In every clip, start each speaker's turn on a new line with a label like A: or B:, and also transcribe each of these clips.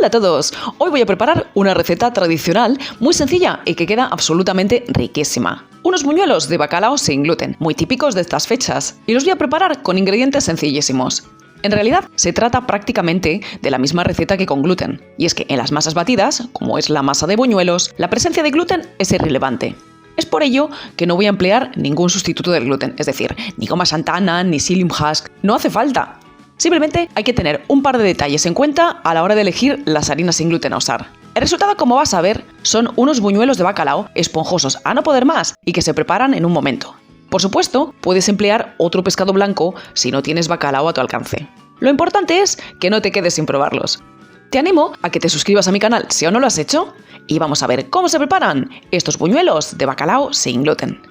A: Hola a todos, hoy voy a preparar una receta tradicional muy sencilla y que queda absolutamente riquísima. Unos buñuelos de bacalao sin gluten, muy típicos de estas fechas, y los voy a preparar con ingredientes sencillísimos. En realidad, se trata prácticamente de la misma receta que con gluten, y es que en las masas batidas, como es la masa de buñuelos, la presencia de gluten es irrelevante. Es por ello que no voy a emplear ningún sustituto del gluten, es decir, ni goma Santana, ni psyllium husk, no hace falta. Simplemente hay que tener un par de detalles en cuenta a la hora de elegir las harinas sin gluten a usar. El resultado, como vas a ver, son unos buñuelos de bacalao esponjosos a no poder más y que se preparan en un momento. Por supuesto, puedes emplear otro pescado blanco si no tienes bacalao a tu alcance. Lo importante es que no te quedes sin probarlos. Te animo a que te suscribas a mi canal si aún no lo has hecho y vamos a ver cómo se preparan estos buñuelos de bacalao sin gluten.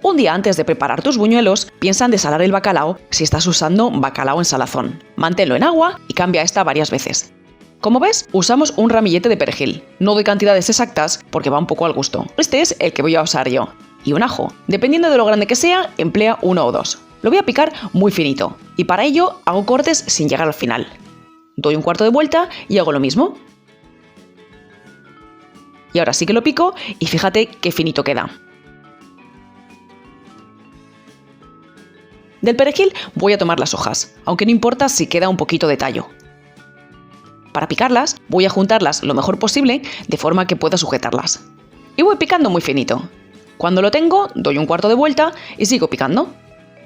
A: Un día antes de preparar tus buñuelos, piensa en desalar el bacalao si estás usando bacalao en salazón. Manténlo en agua y cambia esta varias veces. Como ves, usamos un ramillete de perejil. No doy cantidades exactas porque va un poco al gusto. Este es el que voy a usar yo. Y un ajo. Dependiendo de lo grande que sea, emplea uno o dos. Lo voy a picar muy finito. Y para ello hago cortes sin llegar al final. Doy un cuarto de vuelta y hago lo mismo. Y ahora sí que lo pico y fíjate qué finito queda. Del perejil voy a tomar las hojas, aunque no importa si queda un poquito de tallo. Para picarlas, voy a juntarlas lo mejor posible de forma que pueda sujetarlas. Y voy picando muy finito. Cuando lo tengo, doy un cuarto de vuelta y sigo picando.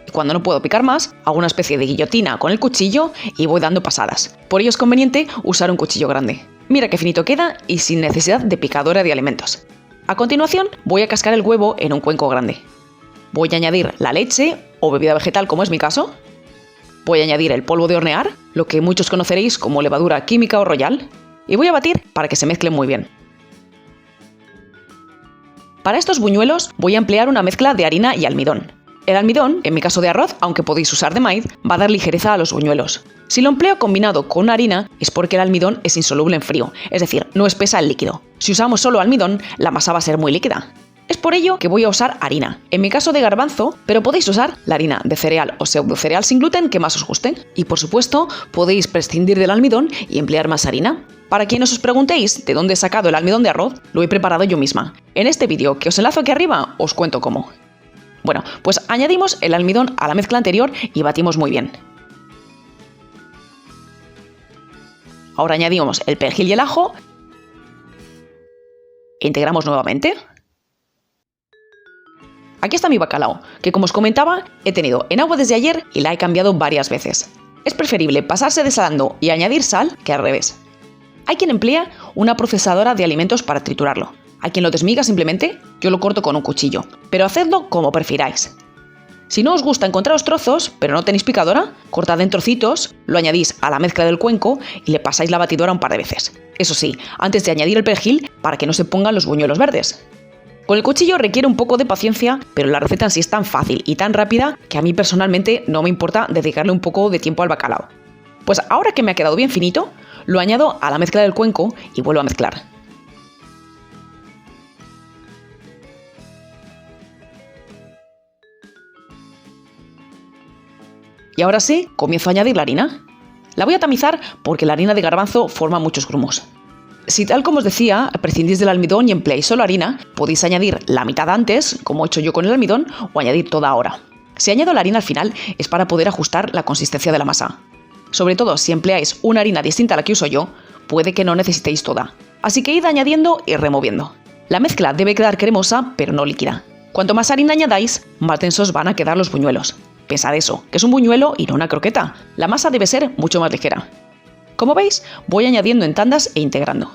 A: Y cuando no puedo picar más, hago una especie de guillotina con el cuchillo y voy dando pasadas. Por ello es conveniente usar un cuchillo grande. Mira qué finito queda y sin necesidad de picadora de alimentos. A continuación, voy a cascar el huevo en un cuenco grande. Voy a añadir la leche o bebida vegetal, como es mi caso. Voy a añadir el polvo de hornear, lo que muchos conoceréis como levadura química o royal, y voy a batir para que se mezclen muy bien. Para estos buñuelos voy a emplear una mezcla de harina y almidón. El almidón, en mi caso de arroz, aunque podéis usar de maíz, va a dar ligereza a los buñuelos. Si lo empleo combinado con harina es porque el almidón es insoluble en frío, es decir, no espesa el líquido. Si usamos solo almidón, la masa va a ser muy líquida. Es por ello que voy a usar harina, en mi caso de garbanzo, pero podéis usar la harina de cereal o pseudocereal sin gluten que más os guste. Y por supuesto, podéis prescindir del almidón y emplear más harina. Para quienes os preguntéis de dónde he sacado el almidón de arroz, lo he preparado yo misma. En este vídeo que os enlazo aquí arriba, os cuento cómo. Bueno, pues añadimos el almidón a la mezcla anterior y batimos muy bien. Ahora añadimos el perejil y el ajo. Integramos nuevamente. Aquí está mi bacalao, que como os comentaba, he tenido en agua desde ayer y la he cambiado varias veces. Es preferible pasarse desalando y añadir sal que al revés. Hay quien emplea una procesadora de alimentos para triturarlo. Hay quien lo desmiga simplemente, yo lo corto con un cuchillo, pero hacedlo como prefiráis. Si no os gusta encontraros trozos, pero no tenéis picadora, cortad en trocitos, lo añadís a la mezcla del cuenco y le pasáis la batidora un par de veces. Eso sí, antes de añadir el perejil para que no se pongan los buñuelos verdes. Con el cuchillo requiere un poco de paciencia, pero la receta en sí es tan fácil y tan rápida que a mí personalmente no me importa dedicarle un poco de tiempo al bacalao. Pues ahora que me ha quedado bien finito, lo añado a la mezcla del cuenco y vuelvo a mezclar. Y ahora sí, comienzo a añadir la harina. La voy a tamizar porque la harina de garbanzo forma muchos grumos. Si tal como os decía, prescindís del almidón y empleáis solo harina, podéis añadir la mitad antes, como he hecho yo con el almidón, o añadir toda ahora. Si añado la harina al final es para poder ajustar la consistencia de la masa. Sobre todo si empleáis una harina distinta a la que uso yo, puede que no necesitéis toda. Así que id añadiendo y removiendo. La mezcla debe quedar cremosa, pero no líquida. Cuanto más harina añadáis, más densos van a quedar los buñuelos. Pensad eso, que es un buñuelo y no una croqueta. La masa debe ser mucho más ligera. Como veis, voy añadiendo en tandas e integrando.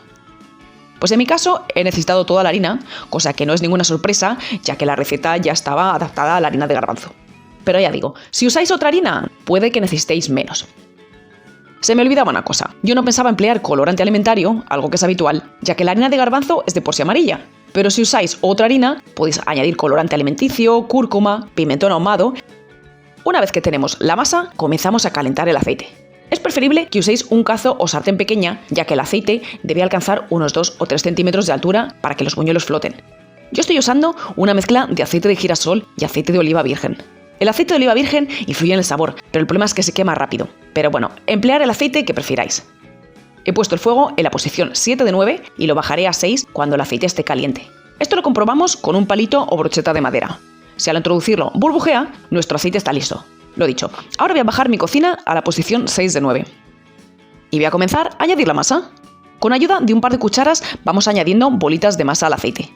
A: Pues en mi caso he necesitado toda la harina, cosa que no es ninguna sorpresa, ya que la receta ya estaba adaptada a la harina de garbanzo. Pero ya digo, si usáis otra harina, puede que necesitéis menos. Se me olvidaba una cosa, yo no pensaba emplear colorante alimentario, algo que es habitual, ya que la harina de garbanzo es de por sí amarilla. Pero si usáis otra harina, podéis añadir colorante alimenticio, cúrcuma, pimentón ahumado. Una vez que tenemos la masa, comenzamos a calentar el aceite. Es preferible que uséis un cazo o sartén pequeña, ya que el aceite debe alcanzar unos 2 o 3 centímetros de altura para que los buñuelos floten. Yo estoy usando una mezcla de aceite de girasol y aceite de oliva virgen. El aceite de oliva virgen influye en el sabor, pero el problema es que se quema rápido. Pero bueno, emplear el aceite que prefiráis. He puesto el fuego en la posición 7 de 9 y lo bajaré a 6 cuando el aceite esté caliente. Esto lo comprobamos con un palito o brocheta de madera. Si al introducirlo burbujea, nuestro aceite está listo. Lo dicho, ahora voy a bajar mi cocina a la posición 6 de 9. Y voy a comenzar a añadir la masa. Con ayuda de un par de cucharas vamos añadiendo bolitas de masa al aceite.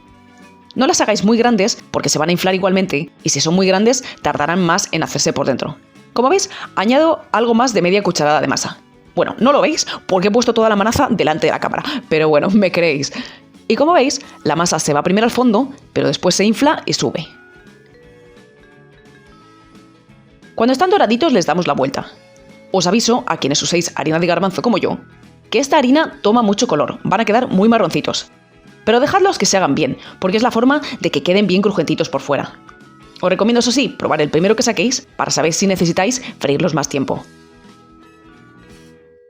A: No las hagáis muy grandes porque se van a inflar igualmente y si son muy grandes tardarán más en hacerse por dentro. Como veis, añado algo más de media cucharada de masa. Bueno, no lo veis porque he puesto toda la masa delante de la cámara, pero bueno, me creéis. Y como veis, la masa se va primero al fondo, pero después se infla y sube. Cuando están doraditos les damos la vuelta. Os aviso, a quienes uséis harina de garbanzo como yo, que esta harina toma mucho color, van a quedar muy marroncitos. Pero dejadlos que se hagan bien, porque es la forma de que queden bien crujentitos por fuera. Os recomiendo, eso sí, probar el primero que saquéis para saber si necesitáis freírlos más tiempo.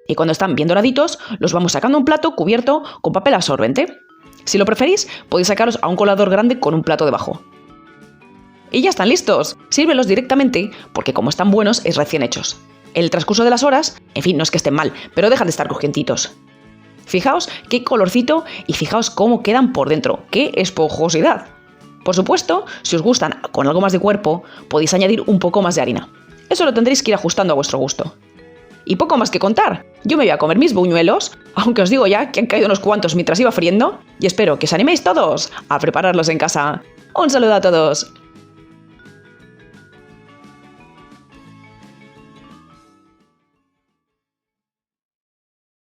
A: Y cuando están bien doraditos, los vamos sacando a un plato cubierto con papel absorbente. Si lo preferís, podéis sacarlos a un colador grande con un plato debajo. Y ya están listos. Sírvelos directamente porque como están buenos es recién hechos. En el transcurso de las horas, en fin, no es que estén mal, pero dejan de estar crujientitos. Fijaos qué colorcito y fijaos cómo quedan por dentro. ¡Qué esponjosidad! Por supuesto, si os gustan con algo más de cuerpo, podéis añadir un poco más de harina. Eso lo tendréis que ir ajustando a vuestro gusto. Y poco más que contar. Yo me voy a comer mis buñuelos, aunque os digo ya que han caído unos cuantos mientras iba friendo, y espero que os animéis todos a prepararlos en casa. ¡Un saludo a todos!